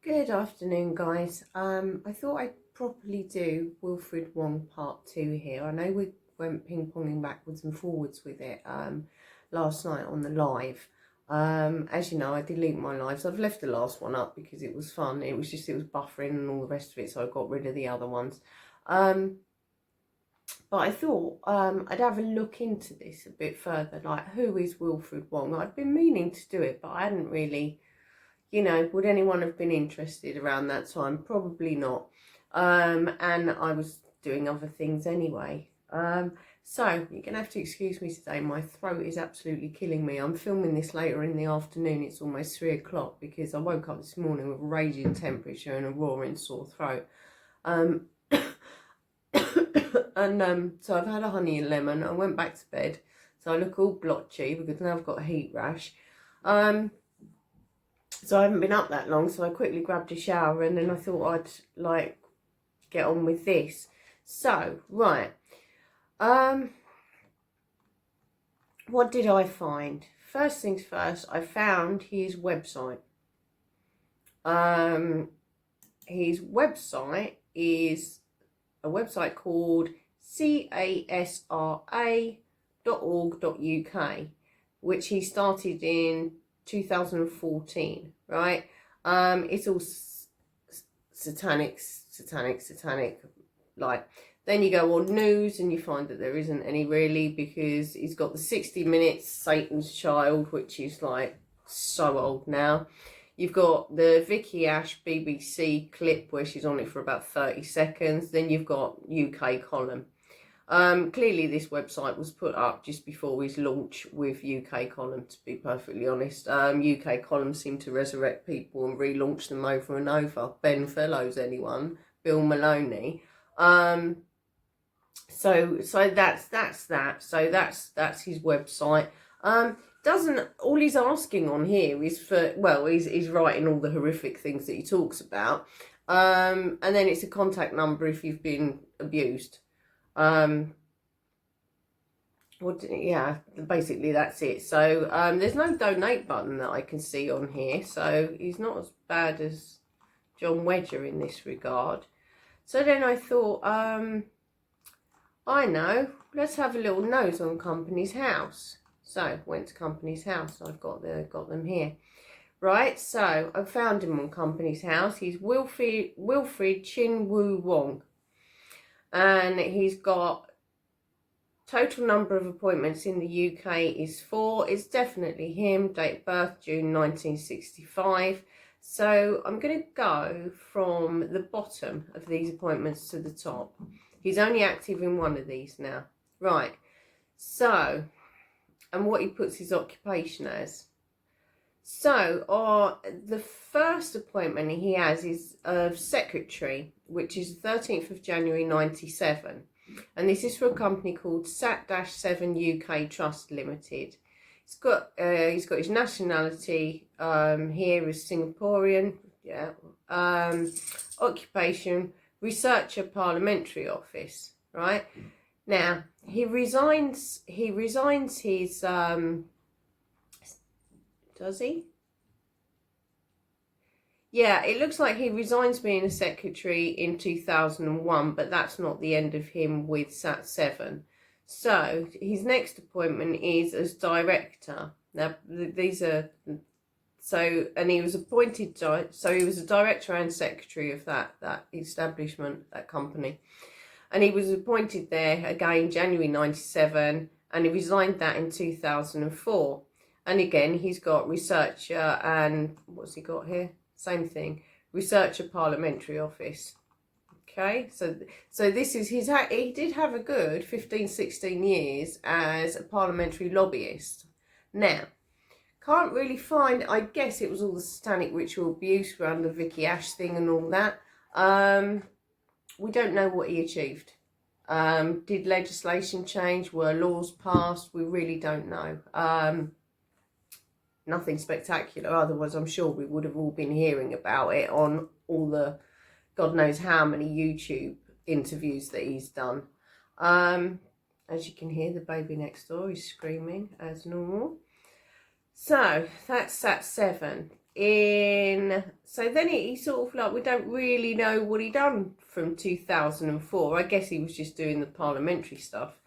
Good afternoon, guys. I thought I'd properly do Wilfred Wong part 2 here. I know we went ping-ponging backwards and forwards with it last night on the live. As you know, I delete my lives. I've left the last one up because it was fun. It was buffering and all the rest of it, so I got rid of the other ones. But I thought I'd have a look into this a bit further, like who is Wilfred Wong? I'd been meaning to do it, but I hadn't really... would anyone have been interested around that time? Probably not. And I was doing other things anyway. So you're going to have to excuse me today. My throat is absolutely killing me. I'm filming this later in the afternoon. It's almost 3 o'clock because I woke up this morning with a raging temperature and a roaring sore throat. So I've had a honey and lemon. I went back to bed. So I look all blotchy because now I've got a heat rash. So I haven't been up that long, so I quickly grabbed a shower and then I thought I'd get on with this. So, right. What did I find? First things first, I found his website. His website is a website called casra.org.uk, which he started in 2014, right? It's all satanic. Like, then you go on news and you find that there isn't any really, because he's got the 60 Minutes Satan's Child, which is like so old now. You've got the Vicky Ash BBC clip where she's on it for about 30 seconds. Then you've got UK column. Clearly this website was put up just before his launch with UK column, to be perfectly honest. UK column seemed to resurrect people and relaunch them over and over. Ben Fellows, anyone? Bill Maloney. So that's that. So that's his website. All he's asking on here is for, well, he's writing all the horrific things that he talks about. And then it's a contact number if you've been abused. Basically that's it. So there's no donate button that I can see on here, so he's not as bad as John Wedger in this regard. So then I thought, I know, let's have a little nose on Company's House. So went to Company's House. I've got them here. Right, so I found him on Company's House. He's Wilfred Chin Woo Wong. And he's got total number of appointments in the UK is 4. It's definitely him. Date of birth, June 1965. So I'm going to go from the bottom of these appointments to the top. He's only active in one of these now. Right. So, and what he puts his occupation as. So, the first appointment he has is of secretary, which is the 13th of January 97. And this is for a company called Sat-7 UK Trust Limited. He's got his nationality here is Singaporean. Yeah. Occupation, researcher, parliamentary office. Right. Now he resigns his does he? Yeah, it looks like he resigns being a secretary in 2001, but that's not the end of him with Sat-7. So his next appointment is as director. Now these are and he was appointed. So he was a director and secretary of that establishment, that company, and he was appointed there again January 97, and he resigned that in 2004. And again, he's got researcher and what's he got here? Same thing, researcher, parliamentary office. Okay, so this is he did have a good 15-16 years as a parliamentary lobbyist. Now, can't really find, I guess it was all the satanic ritual abuse around the Vicky Ash thing and all that. We don't know what he achieved. Did legislation change? Were laws passed? We really don't know. Nothing spectacular, otherwise I'm sure we would have all been hearing about it on all the God knows how many YouTube interviews that he's done. As you can hear, the baby next door is screaming as normal. So that's Sat-7. so then he sort of like, we don't really know what he done from 2004. I guess he was just doing the parliamentary stuff.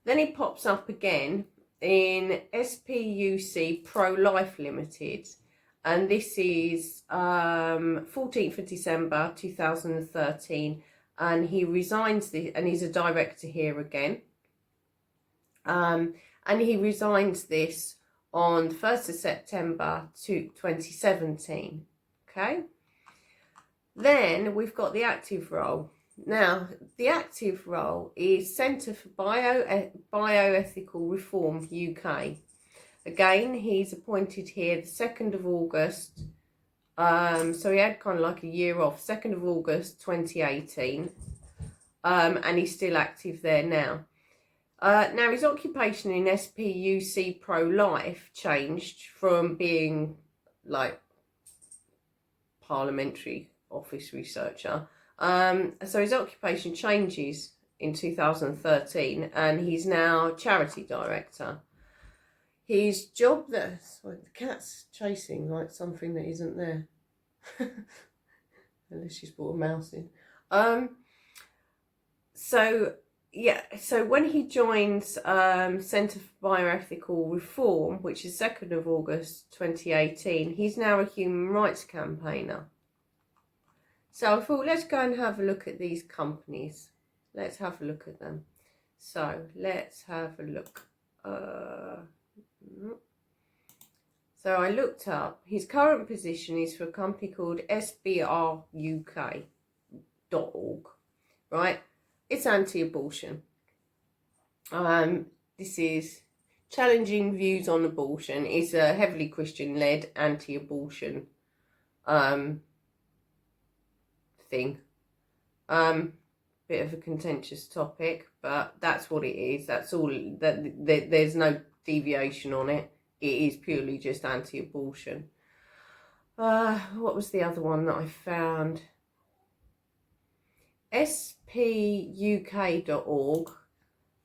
Then he pops up again in SPUC Pro-Life Limited, and this is 14th of December 2013, and he resigns and he's a director here again. And he resigns this on the 1st of September 2017. Okay. Then we've got the active role. Now, the active role is Centre for Bioethical Reform UK. Again, he's appointed here the 2nd of August. So he had kind of like a year off, 2nd of August 2018. And he's still active there now. Now, his occupation in SPUC Pro-Life changed from being like parliamentary office researcher. So his occupation changes in 2013, and he's now charity director. His job there, sorry, the cat's chasing like something that isn't there. Unless she's brought a mouse in. So when he joins Centre for Bioethical Reform, which is 2nd of August 2018, he's now a human rights campaigner. So I thought, let's go and have a look at these companies. Let's have a look at them. So let's have a look. So I looked up. His current position is for a company called sbruk.org, right? It's anti-abortion. This is challenging views on abortion. It's a heavily Christian-led anti-abortion thing. Bit of a contentious topic, but that's what it is. That's all. There's no deviation on it. It is purely just anti-abortion. What was the other one that I found? spuk.org.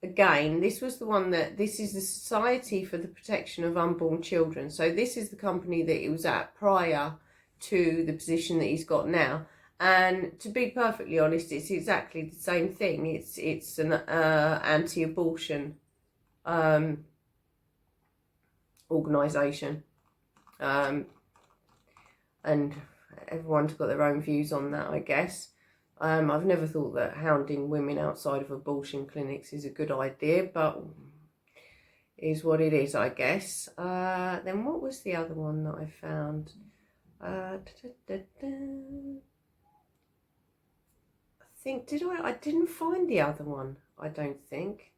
Again, this was the one this is the Society for the Protection of Unborn Children. So this is the company that he was at prior to the position that he's got now. And to be perfectly honest, it's exactly the same thing. It's an anti-abortion organisation. And everyone's got their own views on that, I guess. I've never thought that hounding women outside of abortion clinics is a good idea, but it is what it is, I guess. Then what was the other one that I found? I think, I didn't find the other one, I don't think.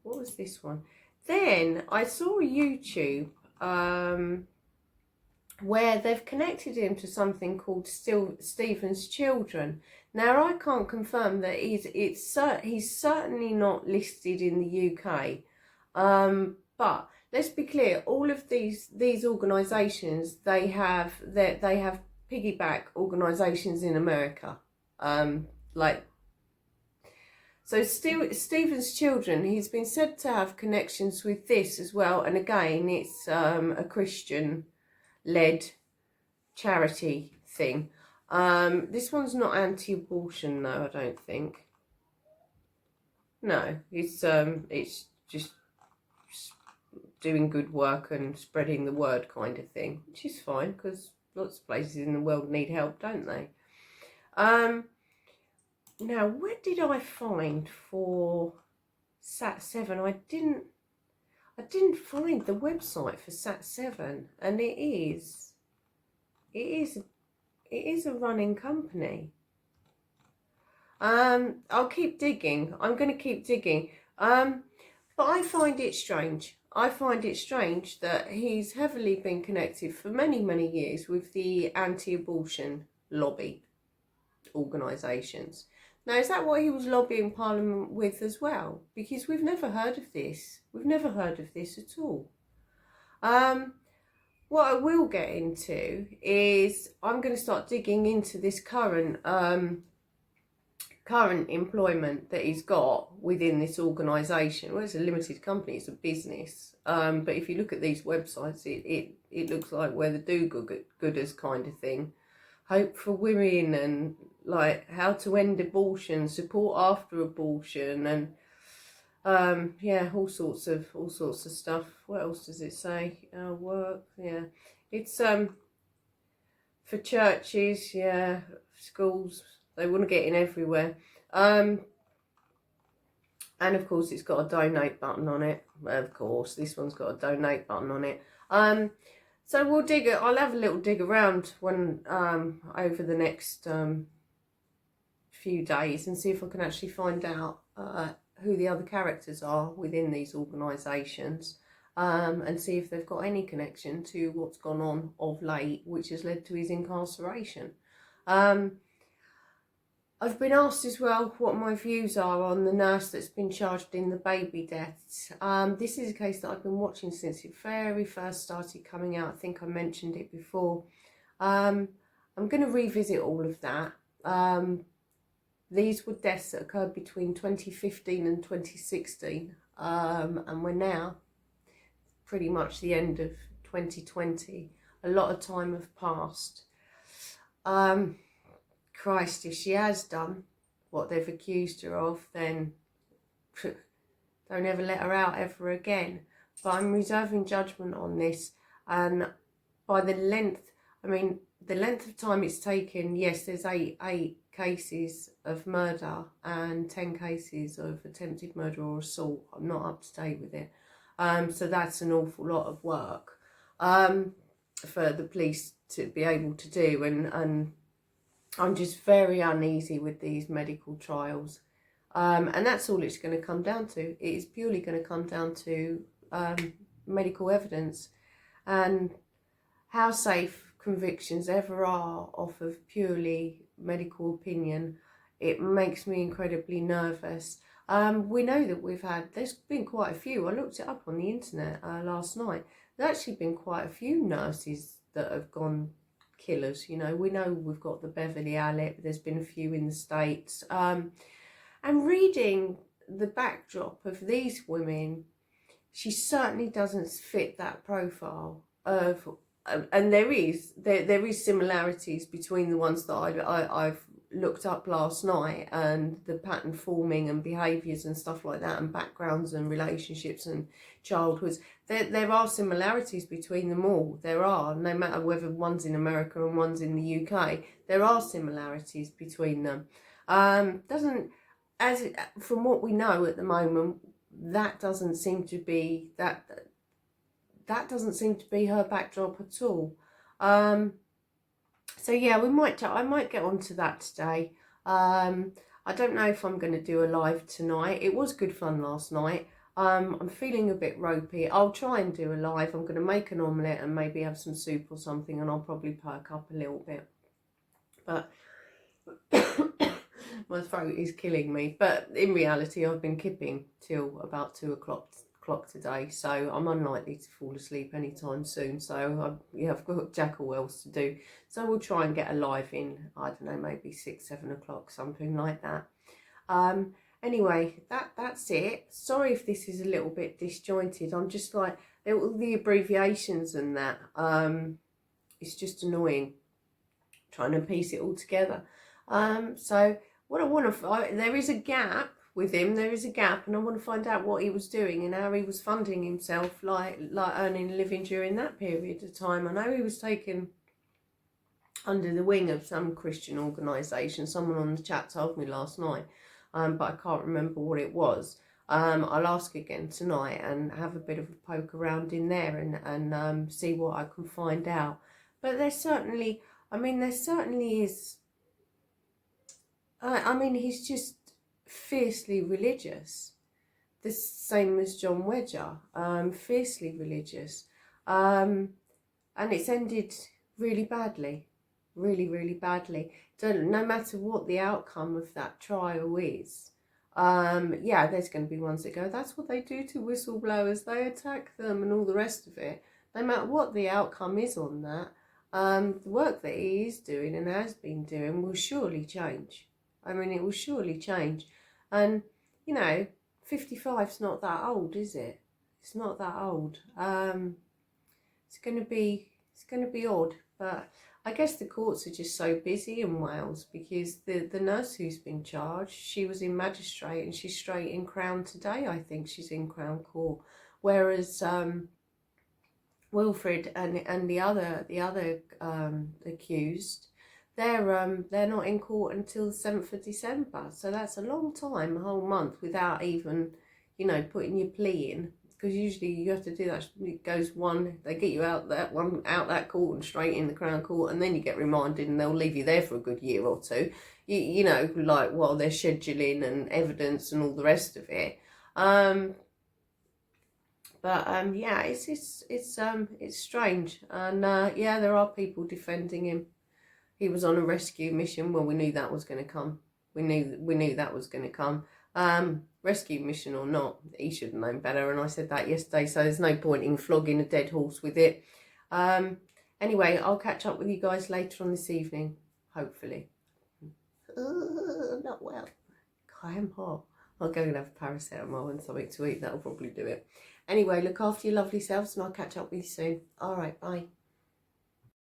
What was this one? Then I saw a YouTube where they've connected him to something called Stephen's Children. Now, I can't confirm that he's certainly not listed in the UK, but let's be clear, all of these organisations, they have piggyback organisations in America, so Stephen's Children, he's been said to have connections with this as well, and again, it's a Christian-led charity thing. This one's not anti-abortion though, I don't think. No, it's just doing good work and spreading the word kind of thing, which is fine because lots of places in the world need help, don't they? Now, where did I find for Sat7? I didn't find the website for Sat7, and it is a running company. I'll keep digging. I'm going to keep digging. But I find it strange. I find it strange that he's heavily been connected for many, many years with the anti-abortion lobby organisations. Now, is that what he was lobbying Parliament with as well? Because we've never heard of this. We've never heard of this at all. What I will get into is I'm going to start digging into this current current employment that he's got within this organisation. Well, it's a limited company, it's a business. But if you look at these websites, it looks like where the do-gooders kind of thing. Hope for women, and like how to end abortion, support after abortion, and yeah, all sorts of stuff. What else does it say? Work, yeah. It's for churches, yeah, schools. They want to get in everywhere. And of course, it's got a donate button on it. Of course, this one's got a donate button on it. So we'll dig it. I'll have a little dig around when over the next few days and see if I can actually find out who the other characters are within these organisations, and see if they've got any connection to what's gone on of late, which has led to his incarceration. I've been asked as well what my views are on the nurse that's been charged in the baby deaths. This is a case that I've been watching since it very first started coming out. I think I mentioned it before. I'm going to revisit all of that. These were deaths that occurred between 2015 and 2016, and we're now pretty much the end of 2020. A lot of time have passed. Christ, if she has done what they've accused her of, then don't ever let her out ever again. But I'm reserving judgment on this, and by the length, I mean, the length of time it's taken, yes, there's eight cases of murder and 10 cases of attempted murder or assault. I'm not up to date with it. So that's an awful lot of work for the police to be able to do, and I'm just very uneasy with these medical trials. And that's all it's going to come down to. It is purely going to come down to medical evidence, and how safe convictions ever are off of purely medical opinion. It makes me incredibly nervous. We know that there's been quite a few. I looked it up on the internet last night. There's actually been quite a few nurses that have gone killers. You know, we know we've got the Beverly Allitt, there's been a few in the States. And reading the backdrop of these women, she certainly doesn't fit that profile of, and there is similarities between the ones that I've looked up last night, and the pattern forming and behaviours and stuff like that, and backgrounds and relationships and childhoods. There are similarities between them all. There are, no matter whether one's in America and one's in the UK, there are similarities between them. From what we know at the moment, that doesn't seem to be her backdrop at all. So yeah, I might get onto that today. I don't know if I'm going to do a live tonight. It was good fun last night. I'm feeling a bit ropey. I'll try and do a live. I'm going to make an omelette and maybe have some soup or something, and I'll probably perk up a little bit. But my throat is killing me. But in reality, I've been kipping till about 2 o'clock today, so I'm unlikely to fall asleep anytime soon. So I've got jack all else to do. So we'll try and get a live in, I don't know, maybe 6-7 o'clock, something like that. Anyway, that's it. Sorry if this is a little bit disjointed. I'm just like, all the abbreviations and that, it's just annoying trying to piece it all together. So what I want to, there is a gap with him. There is a gap, and I want to find out what he was doing and how he was funding himself, like earning a living during that period of time. I know he was taken under the wing of some Christian organisation. Someone on the chat told me last night, but I can't remember what it was. I'll ask again tonight and have a bit of a poke around in there and see what I can find out. But there certainly is. He's just fiercely religious, the same as John Wedger, fiercely religious, and it's ended really badly, really badly. So no matter what the outcome of that trial is, yeah, there's going to be ones that go, that's what they do to whistleblowers, they attack them and all the rest of it. No matter what the outcome is on that, the work that he is doing and has been doing will surely change. I mean, it will surely change. And, you know, 55's not that old, is it? It's not that old. It's going to be odd, but I guess the courts are just so busy in Wales because the nurse who's been charged, she was in magistrate and she's straight in Crown today. I think she's in Crown Court, whereas Wilfred and the other accused, they're not in court until the 7th of December. So that's a long time, a whole month, without even, you know, putting your plea in. Because usually you have to do that. It goes one, they get you out that court and straight in the Crown Court, and then you get remanded, and they'll leave you there for a good year or two. You know, like while they're scheduling and evidence and all the rest of it. Yeah, it's strange, and yeah, there are people defending him. He was on a rescue mission. Well, we knew that was going to come. We knew that was going to come. Rescue mission or not, he should have known better. And I said that yesterday, so there's no point in flogging a dead horse with it. Anyway, I'll catch up with you guys later on this evening, hopefully. Not well. I am hot. I'll go and have a paracetamol and something to eat. That'll probably do it. Anyway, look after your lovely selves, and I'll catch up with you soon. All right, bye.